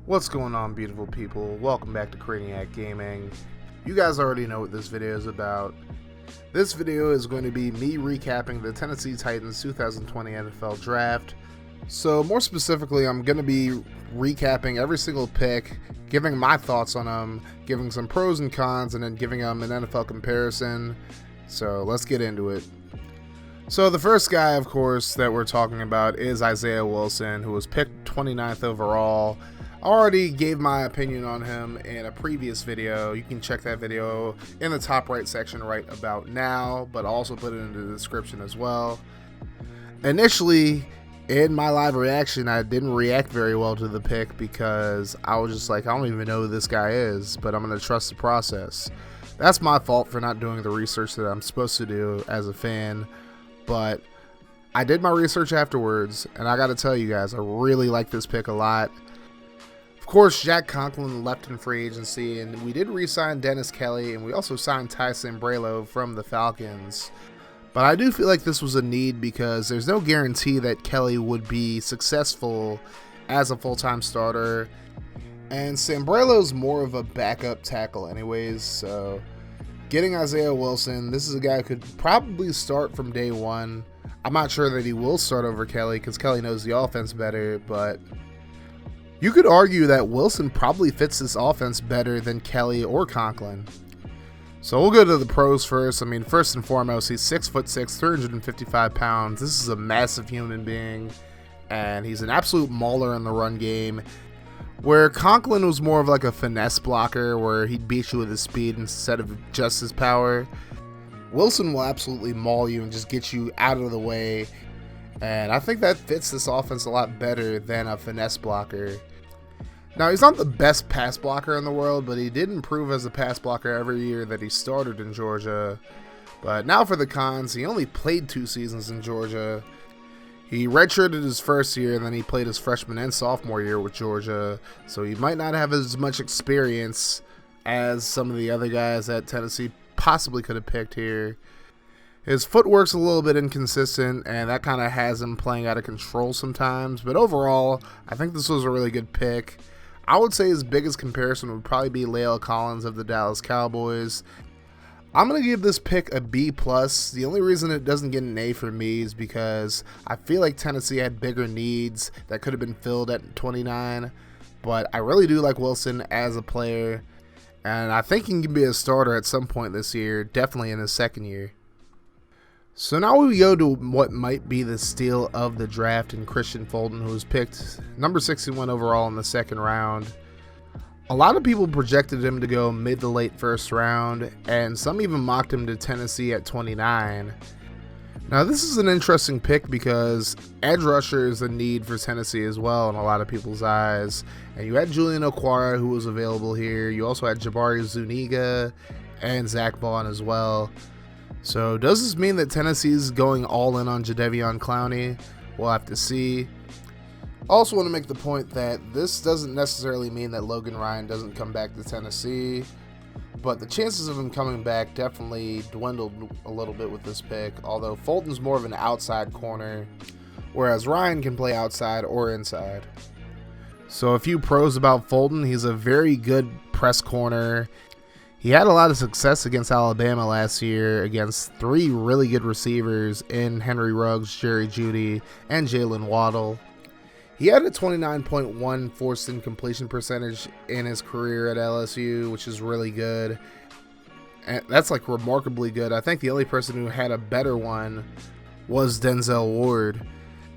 What's going on, beautiful people? Welcome back to Crayniaq Gaming. You guys already know what this video is about. This video is going to be me recapping the Tennessee Titans 2020 NFL Draft. So more specifically, I'm going to be recapping every single pick, giving my thoughts on them, giving some pros and cons, and then giving them an NFL comparison. So let's get into it. So the first guy, of course, that we're talking about is Isiah Wilson, who was picked 29th overall. I already gave my opinion on him in a previous video. You can check that video in the top right section right about now, but also put it in the description as well. Initially, in my live reaction, I didn't react very well to the pick because I was just like, I don't even know who this guy is, but I'm going to trust the process. That's my fault for not doing the research that I'm supposed to do as a fan, but I did my research afterwards, and I got to tell you guys, I really like this pick a lot. Of course, Jack Conklin left in free agency, and we did re-sign Dennis Kelly, and we also signed Ty Sambrailo from the Falcons. But I do feel like this was a need because there's no guarantee that Kelly would be successful as a full-time starter, and Sambrailo's more of a backup tackle anyways, so getting Isiah Wilson, this is a guy who could probably start from day one. I'm not sure that he will start over Kelly because Kelly knows the offense better, but you could argue that Wilson probably fits this offense better than Kelly or Conklin. So we'll go to the pros first. I mean, first and foremost, he's 6'6", 355 pounds. This is a massive human being, and he's an absolute mauler in the run game. Where Conklin was more of like a finesse blocker where he'd beat you with his speed instead of just his power, Wilson will absolutely maul you and just get you out of the way. And I think that fits this offense a lot better than a finesse blocker. Now, he's not the best pass blocker in the world, but he did improve as a pass blocker every year that he started in Georgia. But now for the cons, he only played 2 seasons in Georgia. He redshirted his first year, and then he played his freshman and sophomore year with Georgia. So he might not have as much experience as some of the other guys that Tennessee possibly could have picked here. His footwork's a little bit inconsistent, and that kind of has him playing out of control sometimes. But overall, I think this was a really good pick. I would say his biggest comparison would probably be Lael Collins of the Dallas Cowboys. I'm going to give this pick a B+. The only reason it doesn't get an A for me is because I feel like Tennessee had bigger needs that could have been filled at 29. But I really do like Wilson as a player, and I think he can be a starter at some point this year, definitely in his second year. So now we go to what might be the steal of the draft in Christian Fulton, who was picked number 61 overall in the second round. A lot of people projected him to go mid to late first round, and some even mocked him to Tennessee at 29. Now this is an interesting pick because edge rusher is a need for Tennessee as well in a lot of people's eyes. And you had Julian Okwara, who was available here. You also had Jabari Zuniga and Zach Vaughn as well. So does this mean that Tennessee's going all in on Jadeveon Clowney? We'll have to see. Also want to make the point that this doesn't necessarily mean that Logan Ryan doesn't come back to Tennessee, but the chances of him coming back definitely dwindled a little bit with this pick, although Fulton's more of an outside corner, whereas Ryan can play outside or inside. So a few pros about Fulton: he's a very good press corner. He had a lot of success against Alabama last year against 3 really good receivers in Henry Ruggs, Jerry Jeudy, and Jalen Waddle. He had a 29.1 forced incompletion percentage in his career at LSU, which is really good. And that's like remarkably good. I think the only person who had a better one was Denzel Ward.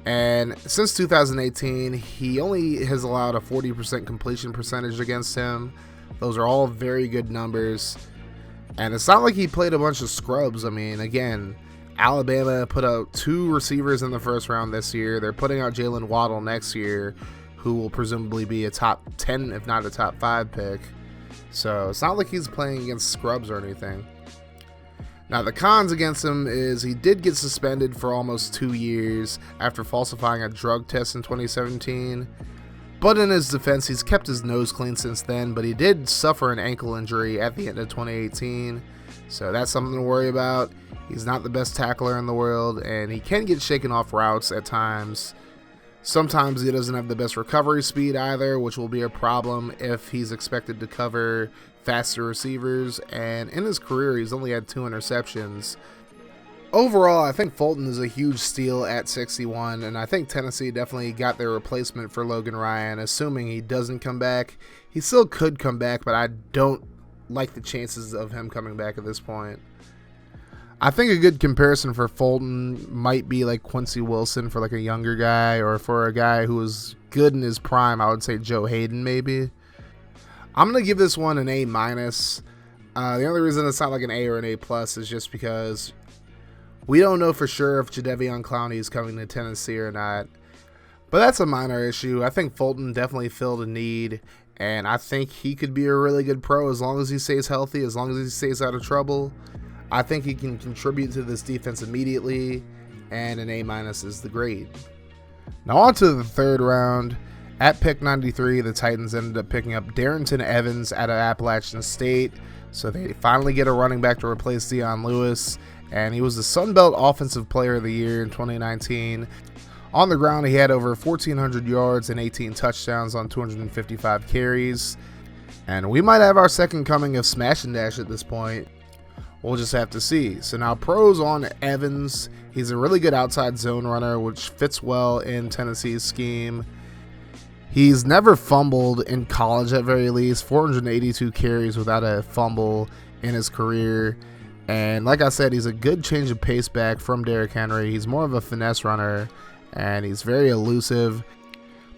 And since 2018, he only has allowed a 40% completion percentage against him. Those are all very good numbers. And it's not like he played a bunch of scrubs. I mean, again, Alabama put out 2 receivers in the first round this year. They're putting out Jalen Waddle next year, who will presumably be a top 10, if not a top 5 pick. So it's not like he's playing against scrubs or anything. Now, the cons against him is he did get suspended for almost 2 years after falsifying a drug test in 2017. But in his defense, he's kept his nose clean since then, but he did suffer an ankle injury at the end of 2018, so that's something to worry about. He's not the best tackler in the world, and he can get shaken off routes at times. Sometimes he doesn't have the best recovery speed either, which will be a problem if he's expected to cover faster receivers, and in his career he's only had 2 interceptions. Overall, I think Fulton is a huge steal at 61, and I think Tennessee definitely got their replacement for Logan Ryan, assuming he doesn't come back. He still could come back, but I don't like the chances of him coming back at this point. I think a good comparison for Fulton might be like Quincy Wilson for like a younger guy, or for a guy who was good in his prime, I would say Joe Hayden maybe. I'm going to give this one an A-. The only reason it's not like an A or an A+ is just because we don't know for sure if Jadeveon Clowney is coming to Tennessee or not. But that's a minor issue. I think Fulton definitely filled a need, and I think he could be a really good pro as long as he stays healthy, as long as he stays out of trouble. I think he can contribute to this defense immediately, and an A- is the grade. Now on to the third round. At pick 93, the Titans ended up picking up Darington Evans out of Appalachian State, so they finally get a running back to replace Dion Lewis, and he was the Sun Belt Offensive Player of the Year in 2019. On the ground, he had over 1,400 yards and 18 touchdowns on 255 carries, and we might have our second coming of Smash and Dash at this point. We'll just have to see. So now pros on Evans. He's a really good outside zone runner, which fits well in Tennessee's scheme. He's never fumbled in college at very least. 482 carries without a fumble in his career. And like I said, he's a good change of pace back from Derrick Henry. He's more of a finesse runner, and he's very elusive.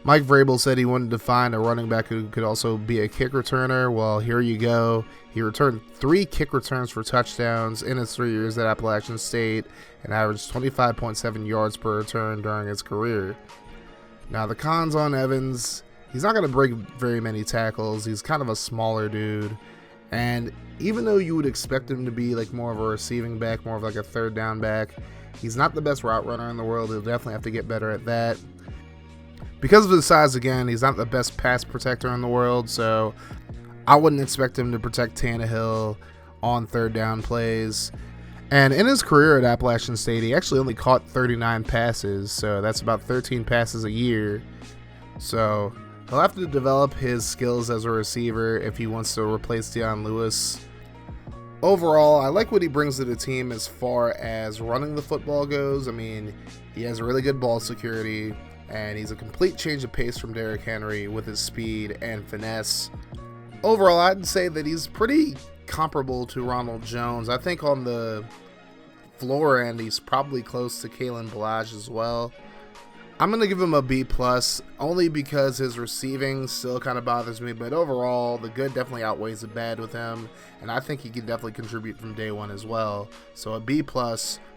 Mike Vrabel said he wanted to find a running back who could also be a kick returner. Well, here you go. He returned 3 kick returns for touchdowns in his 3 years at Appalachian State and averaged 25.7 yards per return during his career. Now, the cons on Evans, he's not going to break very many tackles. He's kind of a smaller dude. And even though you would expect him to be like more of a receiving back, more of like a third down back, he's not the best route runner in the world. He'll definitely have to get better at that. Because of his size, again, he's not the best pass protector in the world, so I wouldn't expect him to protect Tannehill on third down plays. And in his career at Appalachian State, he actually only caught 39 passes, so that's about 13 passes a year. So he'll have to develop his skills as a receiver if he wants to replace Dion Lewis. Overall, I like what he brings to the team as far as running the football goes. I mean, he has really good ball security, and he's a complete change of pace from Derrick Henry with his speed and finesse. Overall, I'd say that he's pretty comparable to Ronald Jones. I think on the floor end, he's probably close to Kalen Ballage as well. I'm going to give him a B+, only because his receiving still kind of bothers me, but overall, the good definitely outweighs the bad with him, and I think he can definitely contribute from day one as well. So a B+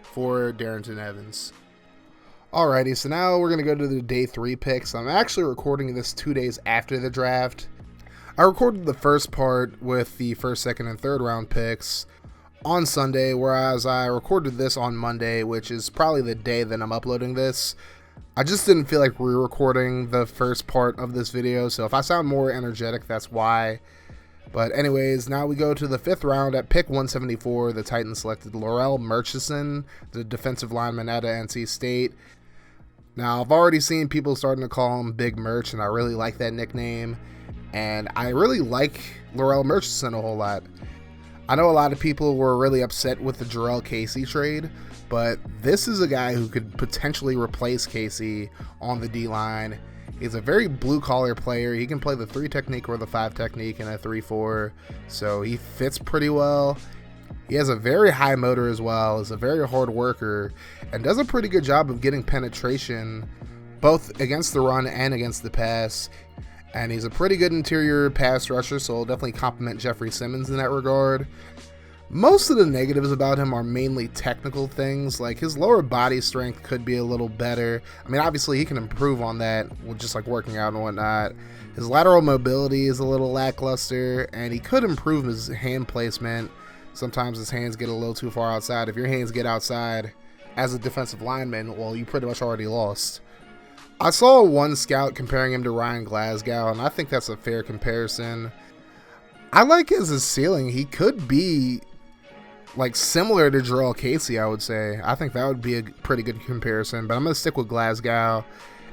for Darington Evans. Alrighty, so now we're going to go to the day 3 picks. I'm actually recording this 2 days after the draft. I recorded the first part with the first, second, and third round picks on Sunday, whereas I recorded this on Monday, which is probably the day that I'm uploading this. I just didn't feel like re-recording the first part of this video, so if I sound more energetic, that's why. But anyways, now we go to the 5th round. At pick 174, the Titans selected Laurell Murchison, the defensive lineman out of NC State. Now, I've already seen people starting to call him Big Merch, and I really like that nickname. And I really like Laurell Murchison a whole lot. I know a lot of people were really upset with the Jarrell Casey trade, but this is a guy who could potentially replace Casey on the D-line. He's a very blue-collar player. He can play the 3 technique or the 5 technique in a 3-4, so he fits pretty well. He has a very high motor as well, is a very hard worker, and does a pretty good job of getting penetration both against the run and against the pass. And he's a pretty good interior pass rusher, so he'll definitely complement Jeffrey Simmons in that regard. Most of the negatives about him are mainly technical things, like his lower body strength could be a little better. I mean, obviously he can improve on that with just like working out and whatnot. His lateral mobility is a little lackluster, and he could improve his hand placement. Sometimes his hands get a little too far outside. If your hands get outside as a defensive lineman, well, you pretty much already lost. I saw one scout comparing him to Ryan Glasgow, and I think that's a fair comparison. I like his ceiling. He could be like similar to Jarrell Casey, I would say. I think that would be a pretty good comparison, but I'm going to stick with Glasgow.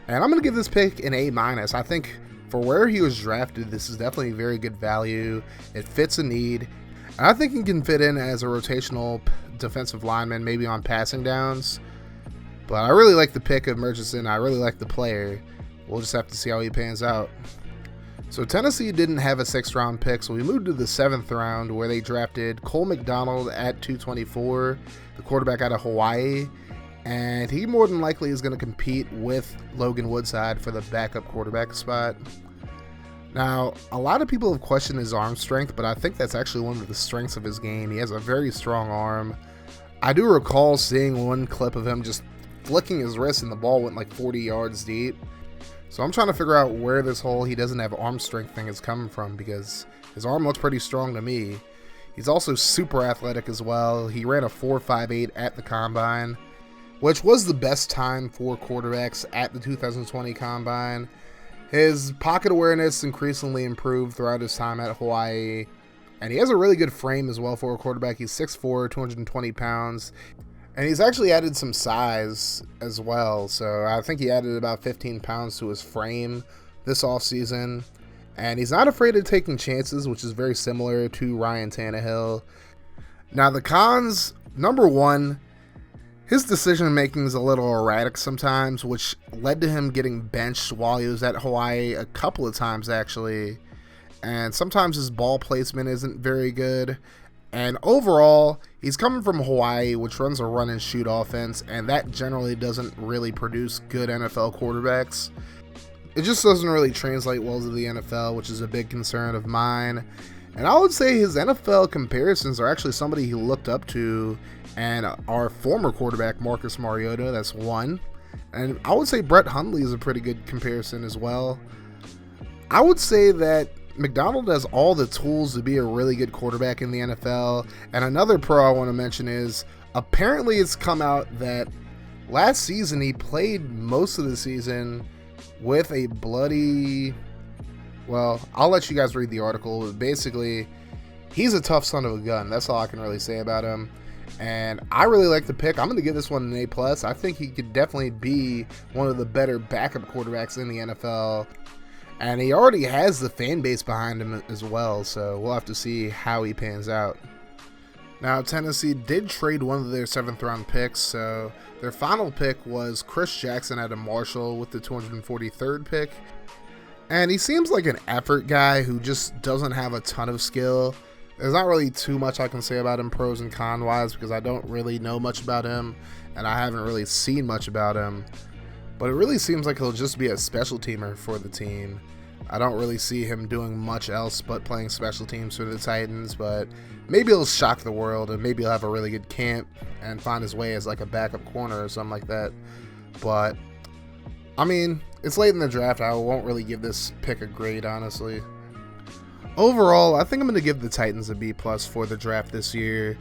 And I'm going to give this pick an A-. I think for where he was drafted, this is definitely very good value. It fits a need. And I think he can fit in as a rotational defensive lineman, maybe on passing downs. But I really like the pick of Murchison. I really like the player. We'll just have to see how he pans out. So Tennessee didn't have a 6th round pick, so we moved to the 7th round where they drafted Cole McDonald at 224, the quarterback out of Hawaii. And he more than likely is going to compete with Logan Woodside for the backup quarterback spot. Now, a lot of people have questioned his arm strength, but I think that's actually one of the strengths of his game. He has a very strong arm. I do recall seeing one clip of him just flicking his wrist and the ball went like 40 yards deep. So I'm trying to figure out where this whole he doesn't have arm strength thing is coming from, because his arm looks pretty strong to me. He's also super athletic as well. He ran a 4.58 at the combine, which was the best time for quarterbacks at the 2020 combine. His pocket awareness increasingly improved throughout his time at Hawaii, and he has a really good frame as well for a quarterback. He's 6'4", 220 pounds. And he's actually added some size as well. So I think he added about 15 pounds to his frame this offseason. And he's not afraid of taking chances, which is very similar to Ryan Tannehill. Now the cons, number one, his decision making is a little erratic sometimes, which led to him getting benched while he was at Hawaii a couple of times actually. And sometimes his ball placement isn't very good. And overall, he's coming from Hawaii, which runs a run and shoot offense, and that generally doesn't really produce good NFL quarterbacks. It just doesn't really translate well to the NFL, which is a big concern of mine. And I would say his NFL comparisons are actually somebody he looked up to, and our former quarterback, Marcus Mariota, that's one. And I would say Brett Hundley is a pretty good comparison as well. I would say that McDonald has all the tools to be a really good quarterback in the NFL. And another pro I want to mention is, apparently it's come out that last season he played most of the season with a bloody, well, I'll let you guys read the article. Basically, he's a tough son of a gun. That's all I can really say about him. And I really like the pick. I'm going to give this one an A+. I think he could definitely be one of the better backup quarterbacks in the NFL. And he already has the fan base behind him as well, so we'll have to see how he pans out. Now, Tennessee did trade one of their 7th round picks, so their final pick was Chris Jackson out of Marshall with the 243rd pick. And he seems like an effort guy who just doesn't have a ton of skill. There's not really too much I can say about him pros and con wise, because I don't really know much about him and I haven't really seen much about him. But it really seems like he'll just be a special teamer for the team. I don't really see him doing much else but playing special teams for the Titans, but maybe he'll shock the world and maybe he'll have a really good camp and find his way as like a backup corner or something like that. But, I mean, it's late in the draft. I won't really give this pick a grade, honestly. Overall, I think I'm going to give the Titans a B+ for the draft this year.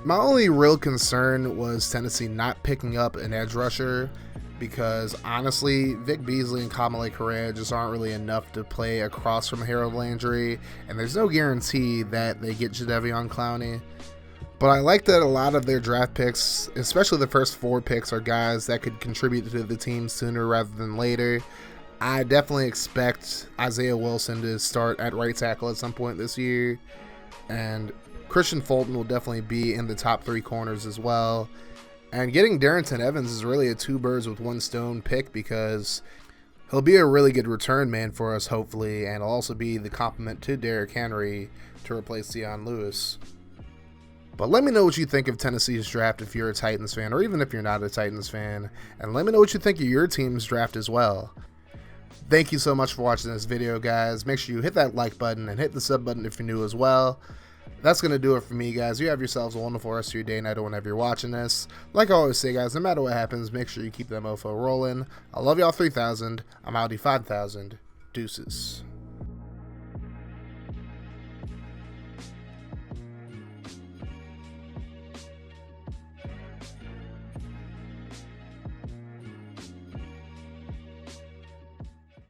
My only real concern was Tennessee not picking up an edge rusher, because honestly, Vic Beasley and Kamale Correa just aren't really enough to play across from Harold Landry, and there's no guarantee that they get Jadeveon Clowney. But I like that a lot of their draft picks, especially the first 4 picks, are guys that could contribute to the team sooner rather than later. I definitely expect Isiah Wilson to start at right tackle at some point this year, and Christian Fulton will definitely be in the top 3 corners as well. And getting Darington Evans is really a 2 birds with 1 stone pick, because he'll be a really good return man for us, hopefully, and he'll also be the complement to Derrick Henry to replace Dion Lewis. But let me know what you think of Tennessee's draft if you're a Titans fan, or even if you're not a Titans fan, and let me know what you think of your team's draft as well. Thank you so much for watching this video, guys. Make sure you hit that like button and hit the sub button if you're new as well. That's going to do it for me, guys. You have yourselves a wonderful rest of your day, night, or whenever you're watching this. Like I always say, guys, no matter what happens, make sure you keep that mofo rolling. I love y'all 3,000. I'm Audi 5,000. Deuces.